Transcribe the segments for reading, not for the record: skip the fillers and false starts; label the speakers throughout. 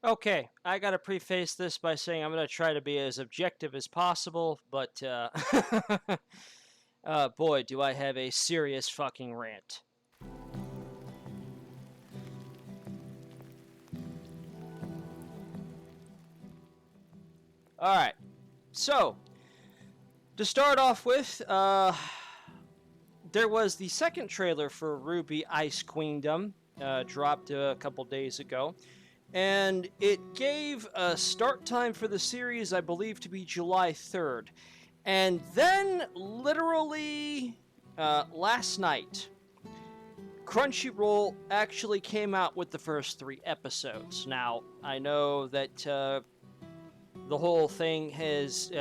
Speaker 1: Okay, I gotta preface this by saying I'm gonna try to be as objective as possible, but boy, do I have a serious fucking rant. Alright, so, to start off with, there was the second trailer for RWBY Ice Queendom, dropped a couple days ago, and it gave a start time for the series, I believe, to be July 3rd. And then, literally, last night, Crunchyroll actually came out with the first 3 episodes. Now, I know that the whole thing has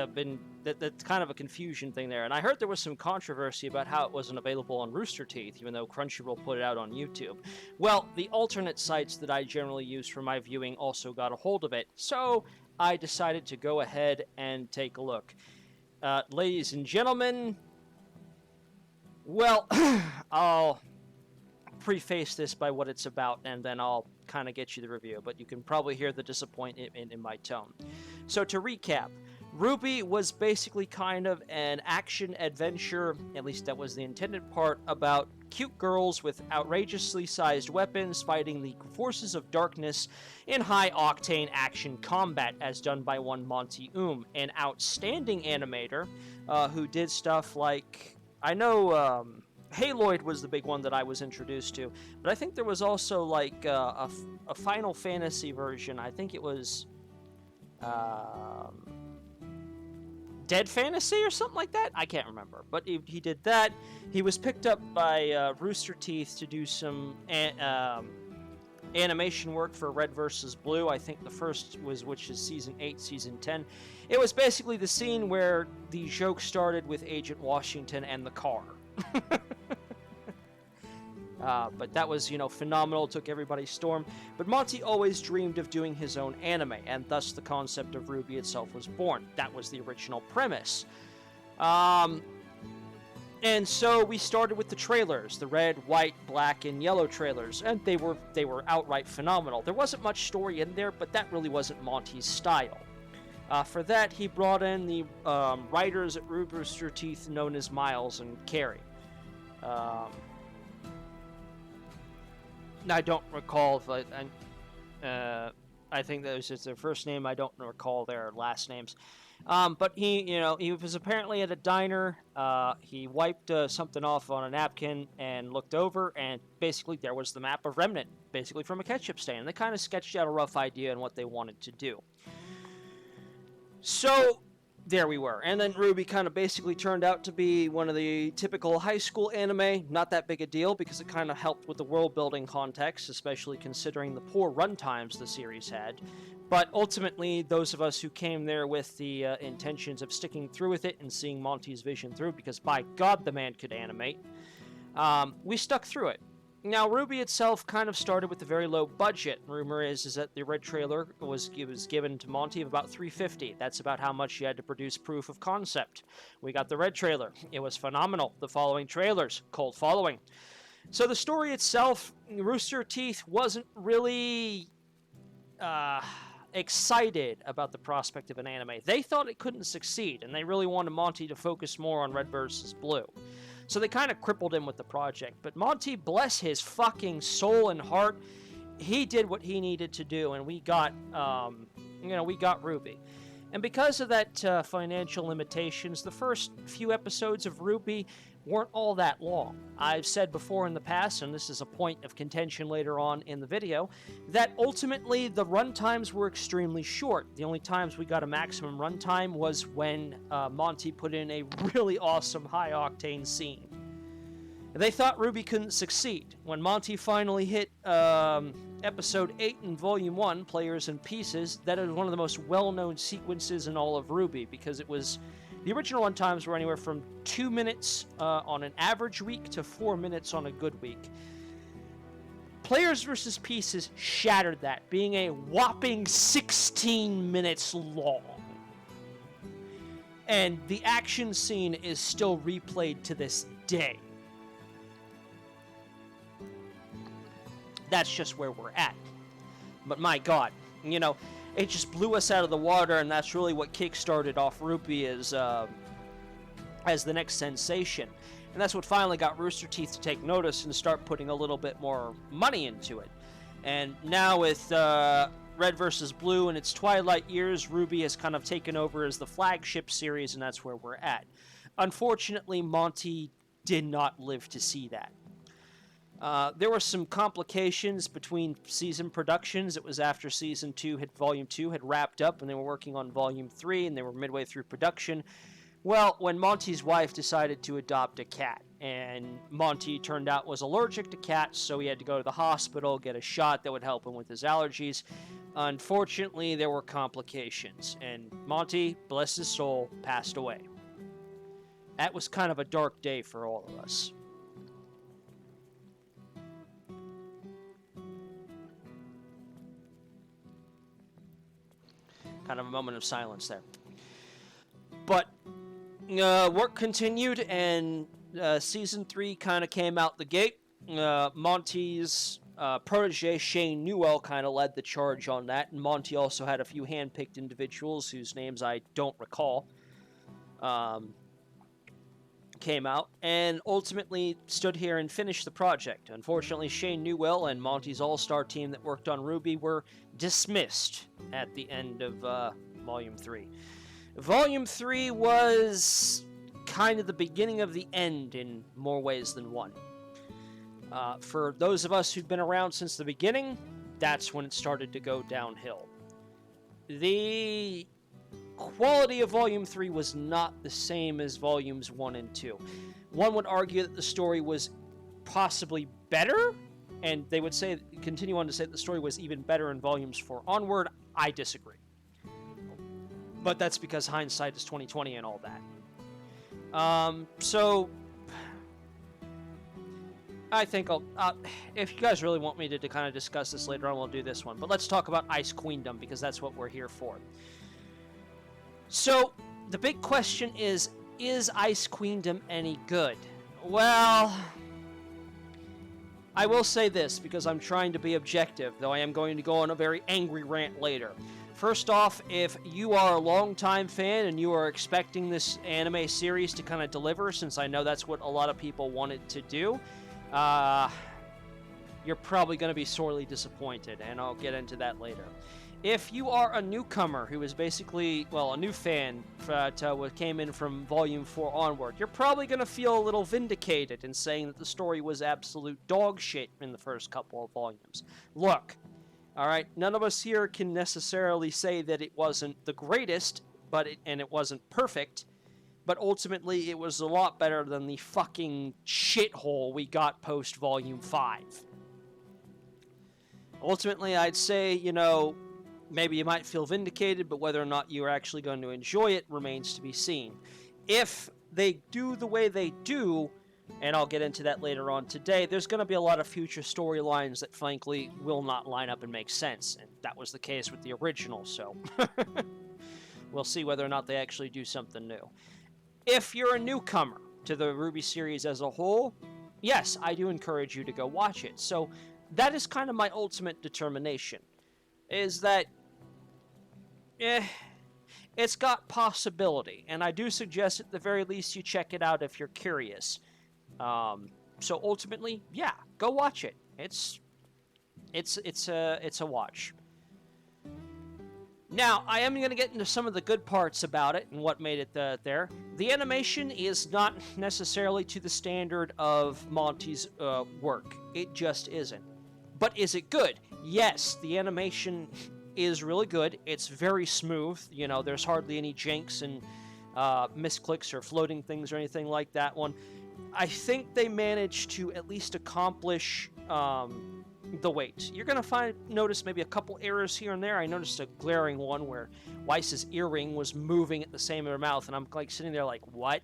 Speaker 1: that's kind of a confusion thing there. And I heard there was some controversy about how it wasn't available on Rooster Teeth, even though Crunchyroll put it out on YouTube. Well, the alternate sites that I generally use for my viewing also got a hold of it, so I decided to go ahead and take a look. Ladies and gentlemen, well, I'll preface this by what it's about, and then I'll kind of get you the review, but you can probably hear the disappointment in my tone. So to recap, RWBY was basically kind of an action-adventure, at least that was the intended part, about cute girls with outrageously sized weapons fighting the forces of darkness in high-octane action combat, as done by one Monty an outstanding animator who did stuff like... I know... Haloid was the big one that I was introduced to, but I think there was also like a Final Fantasy version. I think it was Dead Fantasy or something like that. I can't remember, but he did that. He was picked up by Rooster Teeth to do some animation work for Red vs. Blue. I think the first was, which is Season 8, Season 10. It was basically the scene where the joke started with Agent Washington and the car. But that was, phenomenal, took everybody's storm. But Monty always dreamed of doing his own anime, and thus the concept of RWBY itself was born. That was the original premise. And so we started with the trailers, the red, white, black, and yellow trailers, and they were outright phenomenal. There wasn't much story in there, but that really wasn't Monty's style. For that, he brought in the writers at Rooster Teeth known as Miles and Carey. I don't recall if I think that was just their first name. I don't recall their last names. But he was apparently at a diner. He wiped something off on a napkin and looked over, and basically there was the map of Remnant, basically from a ketchup stain. And they kind of sketched out a rough idea on what they wanted to do. So there we were. And then RWBY kind of basically turned out to be one of the typical high school anime. Not that big a deal because it kind of helped with the world building context, especially considering the poor runtimes the series had. But ultimately, those of us who came there with the intentions of sticking through with it and seeing Monty's vision through, because by God the man could animate, we stuck through it. Now, RWBY itself kind of started with a very low budget. Rumor is that the red trailer was given to Monty of about $350. That's about how much you had to produce proof of concept. We got the red trailer. It was phenomenal. The following trailers, cold following. So the story itself, Rooster Teeth wasn't really excited about the prospect of an anime. They thought it couldn't succeed, and they really wanted Monty to focus more on Red vs. Blue. So they kind of crippled him with the project. But Monty, bless his fucking soul and heart, he did what he needed to do, and we got RWBY. And because of that financial limitations, the first few episodes of RWBY weren't all that long. I've said before in the past, and this is a point of contention later on in the video, that ultimately the runtimes were extremely short. The only times we got a maximum runtime was when Monty put in a really awesome high-octane scene. They thought RWBY couldn't succeed. When Monty finally hit Episode 8 in Volume 1, Players and Pieces, that is one of the most well-known sequences in all of RWBY, because it was... The original runtimes were anywhere from 2 minutes on an average week to 4 minutes on a good week. Players vs. Pieces shattered that, being a whopping 16 minutes long. And the action scene is still replayed to this day. That's just where we're at. But my God, You know, it just blew us out of the water, and that's really what kick-started off RWBY as the next sensation. And that's what finally got Rooster Teeth to take notice and start putting a little bit more money into it. And now with Red vs. Blue in its twilight years, RWBY has kind of taken over as the flagship series, and that's where we're at. Unfortunately, Monty did not live to see that. There were some complications between season productions. It was after Volume 2 had wrapped up, and they were working on Volume 3, and they were midway through production. Well, when Monty's wife decided to adopt a cat, and Monty turned out was allergic to cats, so he had to go to the hospital, get a shot that would help him with his allergies. Unfortunately, there were complications, and Monty, bless his soul, passed away. That was kind of a dark day for all of us. Kind of a moment of silence there. But work continued, and Season 3 kind of came out the gate. Monty's protege, Shane Newell, kind of led the charge on that, and Monty also had a few hand-picked individuals whose names I don't recall. Came out and ultimately stood here and finished the project. Unfortunately, Shane Newell and Monty's all-star team that worked on RWBY were dismissed at the end of Volume 3. Volume 3 was kind of the beginning of the end in more ways than one. For those of us who've been around since the beginning, that's when it started to go downhill. The quality of Volume 3 was not the same as Volumes 1 and 2. One would argue that the story was possibly better, and they would continue on to say that the story was even better in Volumes 4 onward. I disagree. But that's because hindsight is 20/20 and all that. So I think if you guys really want me to kind of discuss this later on, we'll do this one. But let's talk about Ice Queendom, because that's what we're here for. So, the big question is Ice Queendom any good? Well, I will say this, because I'm trying to be objective, though I am going to go on a very angry rant later. First off, if you are a longtime fan and you are expecting this anime series to kind of deliver, since I know that's what a lot of people wanted to do, you're probably going to be sorely disappointed, and I'll get into that later. If you are a newcomer who is basically, well, a new fan that came in from Volume 4 onward, you're probably going to feel a little vindicated in saying that the story was absolute dog shit in the first couple of volumes. Look, alright, none of us here can necessarily say that it wasn't the greatest, and it wasn't perfect, but ultimately it was a lot better than the fucking shithole we got post Volume 5. Ultimately, I'd say, maybe you might feel vindicated, but whether or not you're actually going to enjoy it remains to be seen. If they do the way they do, and I'll get into that later on today, there's going to be a lot of future storylines that frankly will not line up and make sense, and that was the case with the original, so we'll see whether or not they actually do something new. If you're a newcomer to the RWBY series as a whole, yes, I do encourage you to go watch it. So that is kind of my ultimate determination, is that it's got possibility, and I do suggest at the very least you check it out if you're curious. So ultimately, yeah, go watch it. It's a watch. Now, I am going to get into some of the good parts about it and what made it there. The animation is not necessarily to the standard of Monty's work. It just isn't. But is it good? Yes, the animation is really good. It's very smooth. There's hardly any janks and misclicks or floating things or anything like that one. I think they managed to at least accomplish the weight. You're going to notice maybe a couple errors here and there. I noticed a glaring one where Weiss's earring was moving at the same mouth, and I'm sitting there like, what?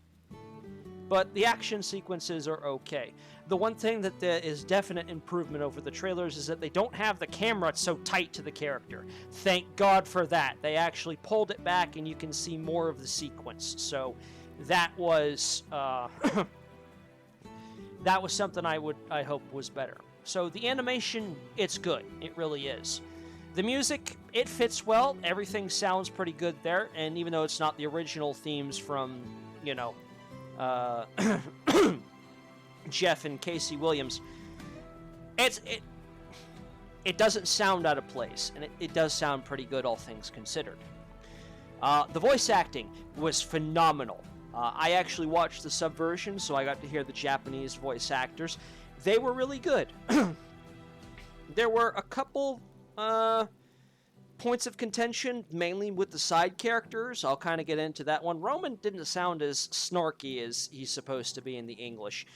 Speaker 1: But the action sequences are okay. The one thing that there is definite improvement over the trailers is that they don't have the camera so tight to the character. Thank God for that. They actually pulled it back and you can see more of the sequence. So that was that was something I hope was better. So the animation, it's good. It really is. The music, it fits well. Everything sounds pretty good there. And even though it's not the original themes from, you know, Jeff and Casey Williams, it doesn't sound out of place. And it does sound pretty good, all things considered. The voice acting was phenomenal. I actually watched the subversion, so I got to hear the Japanese voice actors. They were really good. There were a couple points of contention, mainly with the side characters. I'll kind of get into that one. Roman didn't sound as snarky as he's supposed to be in the English.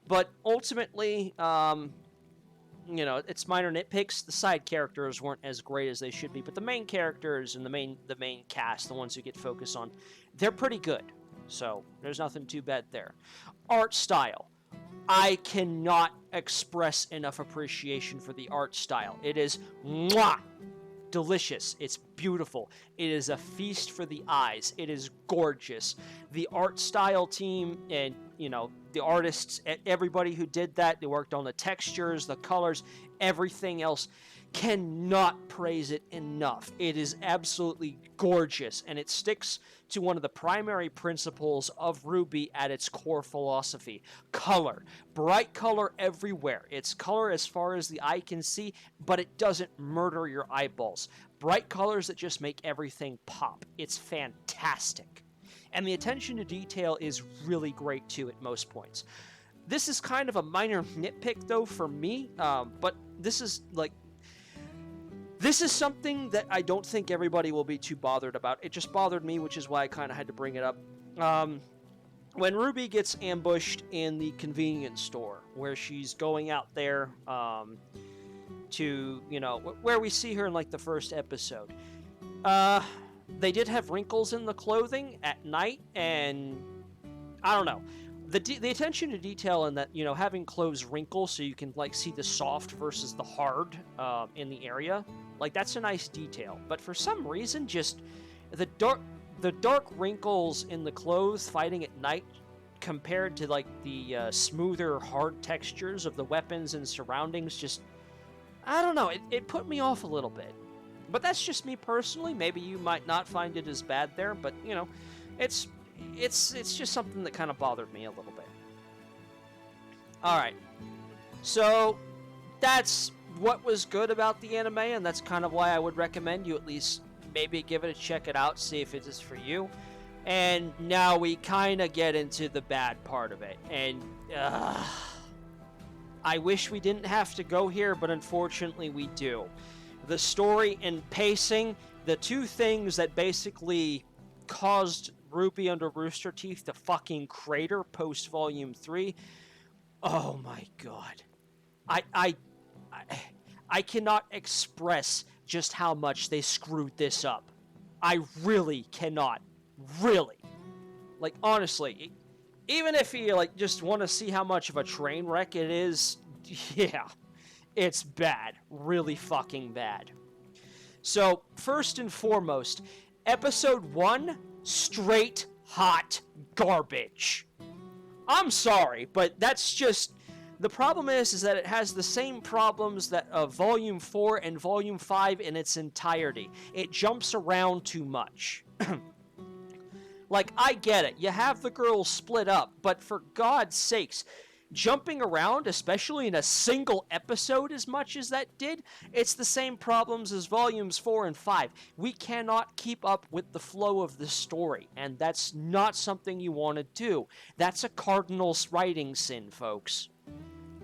Speaker 1: But ultimately, you know, it's minor nitpicks. The side characters weren't as great as they should be, but the main characters and the main cast, the ones who get focused on, they're pretty good. So there's nothing too bad there. Art style. I cannot express enough appreciation for the art style. It is mwah, delicious. It's beautiful. It is a feast for the eyes. It is gorgeous. The art style team and, you know, the artists, everybody who did that, they worked on the textures, the colors, everything else. Cannot praise it enough. It is absolutely gorgeous, and it sticks to one of the primary principles of RWBY at its core philosophy. Color. Bright color everywhere. It's color as far as the eye can see, but it doesn't murder your eyeballs. Bright colors that just make everything pop. It's fantastic. And the attention to detail is really great too at most points. This is kind of a minor nitpick though for me, but this is something that I don't think everybody will be too bothered about. It just bothered me, which is why I kind of had to bring it up. When RWBY gets ambushed in the convenience store, where she's going out there to, you know, where we see her in like the first episode. They did have wrinkles in the clothing at night, and I don't know. The attention to detail in that, you know, having clothes wrinkle so you can like see the soft versus the hard in the area, like that's a nice detail. But for some reason, just the dark wrinkles in the clothes fighting at night compared to like the smoother hard textures of the weapons and surroundings, just I don't know. It put me off a little bit. But that's just me personally. Maybe you might not find it as bad there, but you know, it's just something that kind of bothered me a little bit. Alright, so that's what was good about the anime, and that's kind of why I would recommend you at least maybe give it a check it out, see if it is for you. And now we kind of get into the bad part of it, and I wish we didn't have to go here, but unfortunately we do. The story and pacing, the two things that basically caused RWBY under Rooster Teeth to fucking crater post Volume 3. Oh my god. I cannot express just how much they screwed this up. I really cannot. Really. Like, honestly, even if you, like, just want to see how much of a train wreck it is, yeah, it's bad. Really fucking bad. So, first and foremost, Episode 1, straight hot garbage. I'm sorry, but that's just... The problem is that it has the same problems that Volume 4 and Volume 5 in its entirety. It jumps around too much. Like, I get it. You have the girls split up, but for God's sakes, jumping around, especially in a single episode as much as that did, it's the same problems as Volumes 4 and 5. We cannot keep up with the flow of the story, and that's not something you want to do. That's a cardinal writing sin, folks.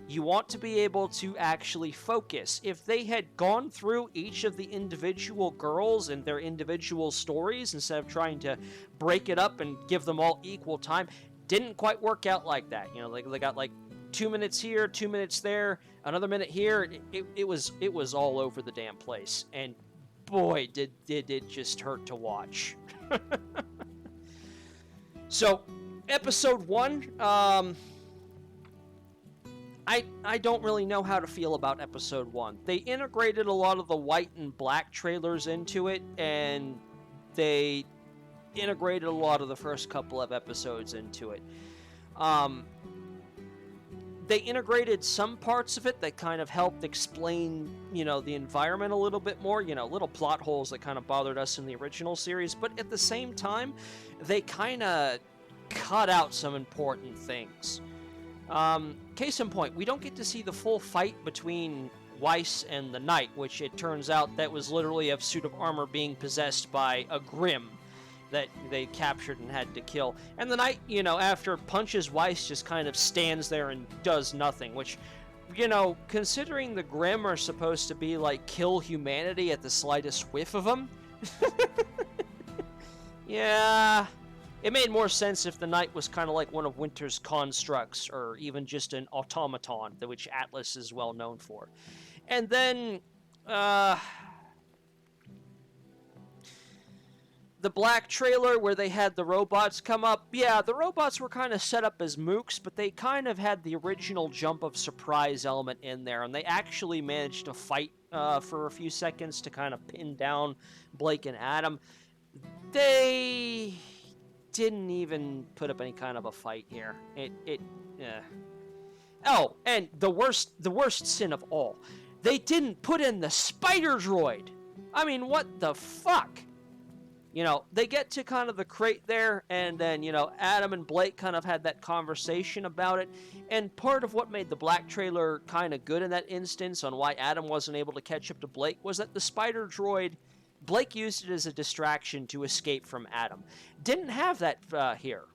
Speaker 1: You want to be able to actually focus. If they had gone through each of the individual girls and their individual stories instead of trying to break it up and give them all equal time, didn't quite work out like that. You know, like they got like 2 minutes here, 2 minutes there, another minute here. It was all over the damn place, and boy, did it just hurt to watch. So, Episode 1, I don't really know how to feel about Episode 1. They integrated a lot of the white and black trailers into it, and they integrated a lot of the first couple of episodes into it. they integrated some parts of it that kind of helped explain, the environment a little bit more, little plot holes that kind of bothered us in the original series, but at the same time, they kind of cut out some important things. Case in point, we don't get to see the full fight between Weiss and the Knight, which it turns out that was literally a suit of armor being possessed by a Grimm that they captured and had to kill. And the Knight, after punches Weiss, just kind of stands there and does nothing, which, considering the Grimm are supposed to be like kill humanity at the slightest whiff of them, yeah, it made more sense if the Knight was kind of like one of Winter's constructs, or even just an automaton, which Atlas is well known for. And then, the black trailer where they had the robots come up, yeah, the robots were kind of set up as mooks, but they kind of had the original jump of surprise element in there, and they actually managed to fight for a few seconds to kind of pin down Blake and Adam. They didn't even put up any kind of a fight here. Oh, and the worst sin of all, they didn't put in the spider droid. I mean, what the fuck? They get to kind of the crate there, and then, Adam and Blake kind of had that conversation about it, and part of what made the black trailer kind of good in that instance on why Adam wasn't able to catch up to Blake was that the spider droid, Blake used it as a distraction to escape from Adam. Didn't have that here.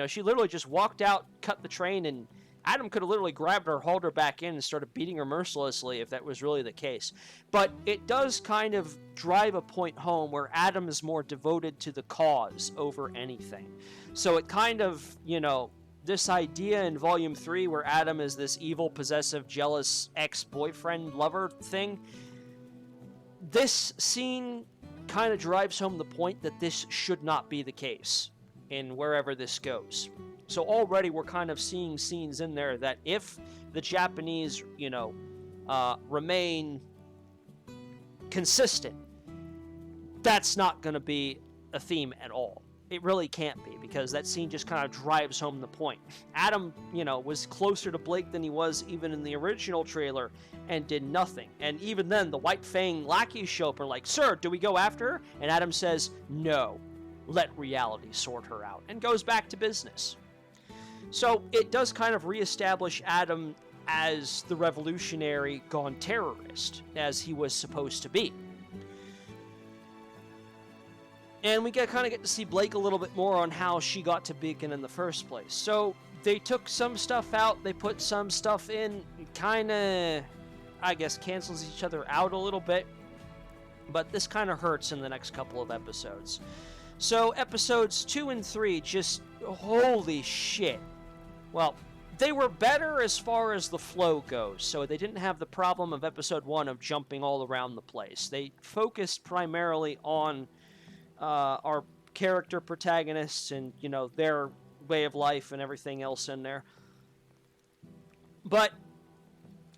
Speaker 1: She literally just walked out, cut the train, and Adam could have literally grabbed her, hauled her back in, and started beating her mercilessly if that was really the case. But it does kind of drive a point home where Adam is more devoted to the cause over anything. So it kind of, this idea in Volume 3 where Adam is this evil, possessive, jealous ex-boyfriend, lover thing, this scene kind of drives home the point that this should not be the case in wherever this goes. So already we're kind of seeing scenes in there that if the Japanese, remain consistent, that's not going to be a theme at all. It really can't be, because that scene just kind of drives home the point. Adam, was closer to Blake than he was even in the original trailer and did nothing. And even then, the White Fang lackeys show up and are like, "Sir, do we go after her?" And Adam says, "No, let reality sort her out," and goes back to business. So it does kind of reestablish Adam as the revolutionary gone terrorist, as he was supposed to be. And we get to see Blake a little bit more on how she got to Beacon in the first place. So they took some stuff out, they put some stuff in, kind of, I guess, cancels each other out a little bit. But this kind of hurts in the next couple of episodes. So episodes 2 and 3, just holy shit. Well, they were better as far as the flow goes, so they didn't have the problem of episode 1 of jumping all around the place. They focused primarily on our character protagonists and, their way of life and everything else in there. But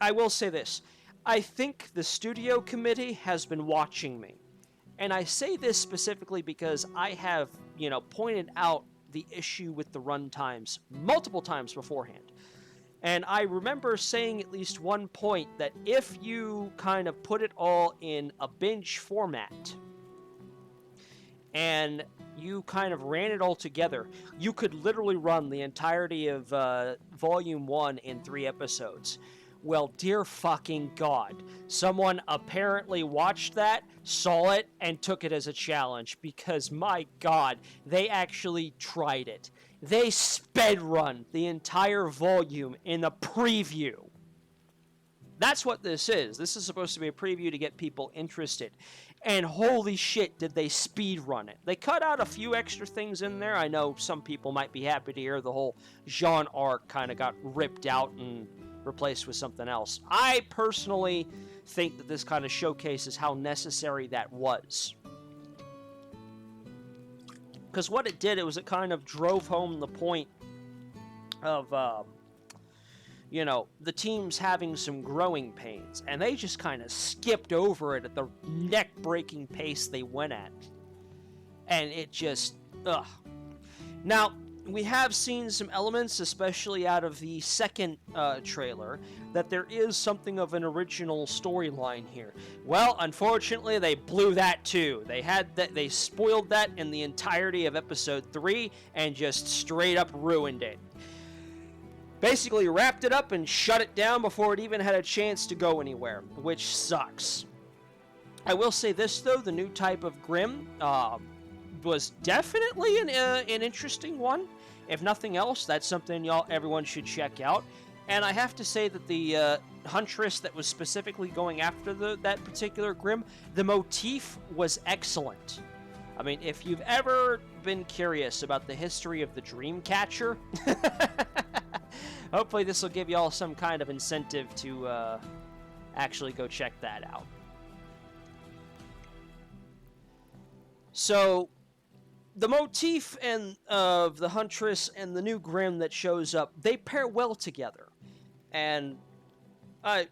Speaker 1: I will say this. I think the studio committee has been watching me. And I say this specifically because I have, pointed out the issue with the run times multiple times beforehand. And I remember saying at least one point that if you kind of put it all in a binge format and you kind of ran it all together, you could literally run the entirety of Volume 1 in 3 episodes. Well, dear fucking God, someone apparently watched that, saw it, and took it as a challenge, because my God, they actually tried it. They sped run the entire volume in a preview. That's what this is. This is supposed to be a preview to get people interested. And holy shit, did they speed run it. They cut out a few extra things in there. I know some people might be happy to hear the whole Jean arc kind of got ripped out and replaced with something else. I personally think that this kind of showcases how necessary that was. Because what it did, it kind of drove home the point of, the teams having some growing pains. And they just kind of skipped over it at the neck-breaking pace they went at. And it just, ugh. Now, we have seen some elements, especially out of the second trailer, that there is something of an original storyline here. Well, unfortunately, they blew that too. They spoiled that in the entirety of episode 3 and just straight up ruined it. Basically wrapped it up and shut it down before it even had a chance to go anywhere, which sucks. I will say this though, the new type of Grimm was definitely an interesting one. If nothing else, that's something everyone should check out. And I have to say that the Huntress that was specifically going after that particular Grimm, the motif was excellent. I mean, if you've ever been curious about the history of the Dreamcatcher, hopefully this will give you all some kind of incentive to actually go check that out. So, the motif of the Huntress and the new Grimm that shows up, they pair well together. And, at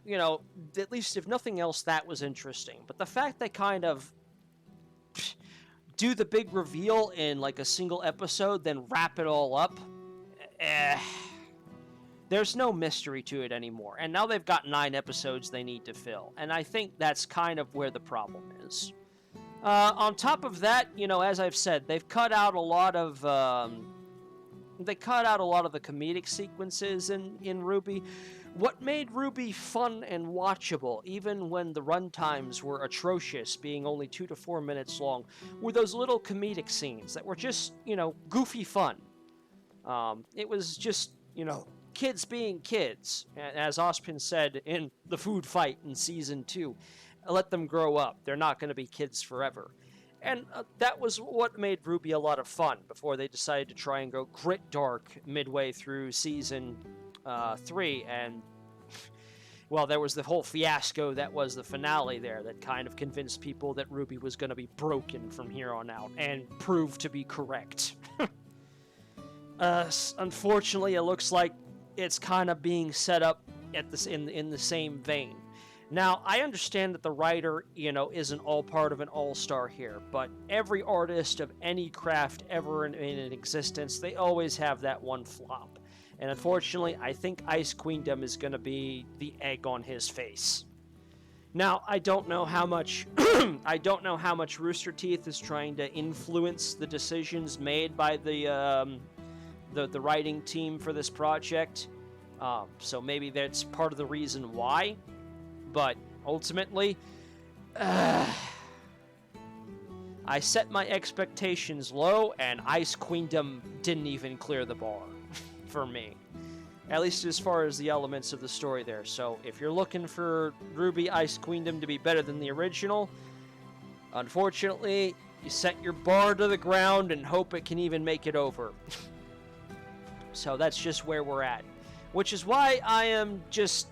Speaker 1: least if nothing else, that was interesting. But the fact they kind of do the big reveal in like a single episode, then wrap it all up, there's no mystery to it anymore. And now they've got 9 episodes they need to fill. And I think that's kind of where the problem is. On top of that, as I've said, they've cut out a lot of the comedic sequences in RWBY. What made RWBY fun and watchable, even when the runtimes were atrocious, being only 2 to 4 minutes long, were those little comedic scenes that were just, goofy fun. It was just, kids being kids. As Ospin said in the food fight in Season 2. Let them grow up. They're not going to be kids forever. And that was what made RWBY a lot of fun before they decided to try and go grit dark midway through Season 3. And, well, there was the whole fiasco that was the finale there that kind of convinced people that RWBY was going to be broken from here on out, and proved to be correct. Unfortunately, it looks like it's kind of being set up in the same vein. Now, I understand that the writer, isn't all part of an all-star here, but every artist of any craft ever in existence, they always have that one flop. And unfortunately, I think Ice Queendom is going to be the egg on his face. Now, I don't know how much Rooster Teeth is trying to influence the decisions made by the writing team for this project. So maybe that's part of the reason why. But ultimately, I set my expectations low, and Ice Queendom didn't even clear the bar for me. At least as far as the elements of the story there. So if you're looking for RWBY Ice Queendom to be better than the original, unfortunately, you set your bar to the ground and hope it can even make it over. So that's just where we're at. Which is why I am just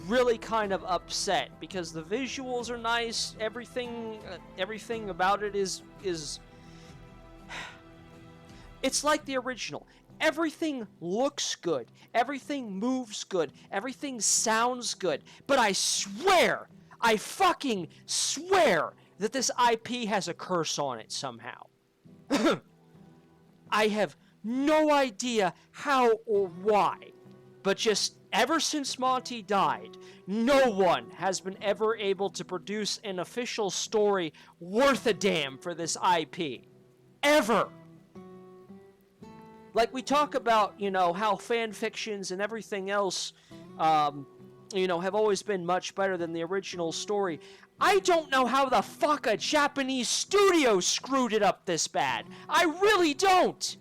Speaker 1: really kind of upset, because the visuals are nice, everything about it is it's like the original. Everything looks good, everything moves good, everything sounds good, but I fucking swear that this IP has a curse on it somehow. I have no idea how or why, but just ever since Monty died, no one has been ever able to produce an official story worth a damn for this IP. Ever. Like we talk about, how fan fictions and everything else, have always been much better than the original story. I don't know how the fuck a Japanese studio screwed it up this bad. I really don't.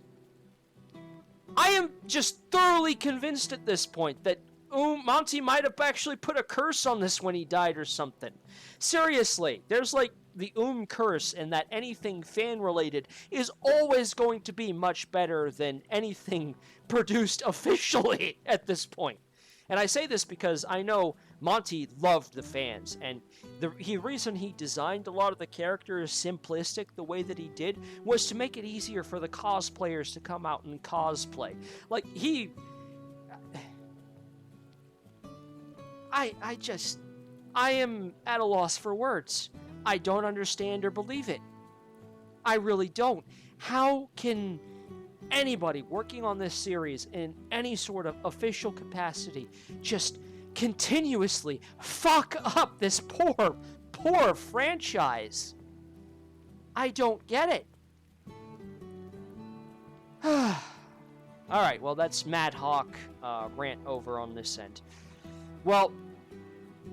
Speaker 1: I am just thoroughly convinced at this point that Monty might have actually put a curse on this when he died or something. Seriously, there's like the curse in that anything fan-related is always going to be much better than anything produced officially at this point. And I say this because I know Monty loved the fans, and the reason he designed a lot of the characters simplistic the way that he did was to make it easier for the cosplayers to come out and cosplay. Like, I am at a loss for words. I don't understand or believe it. I really don't. How can anybody working on this series in any sort of official capacity just continuously fuck up this poor franchise. I don't get it. Alright, well, that's Mad Hawk rant over on this end. Well,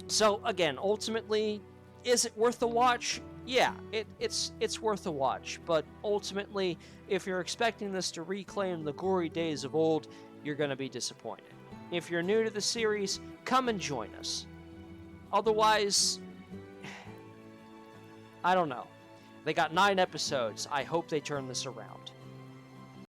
Speaker 1: so again, ultimately, is it worth a watch? Yeah, it's worth a watch, but ultimately, if you're expecting this to reclaim the gory days of old, you're going to be disappointed. If you're new to the series, come and join us. Otherwise, I don't know. They got 9 episodes. I hope they turn this around.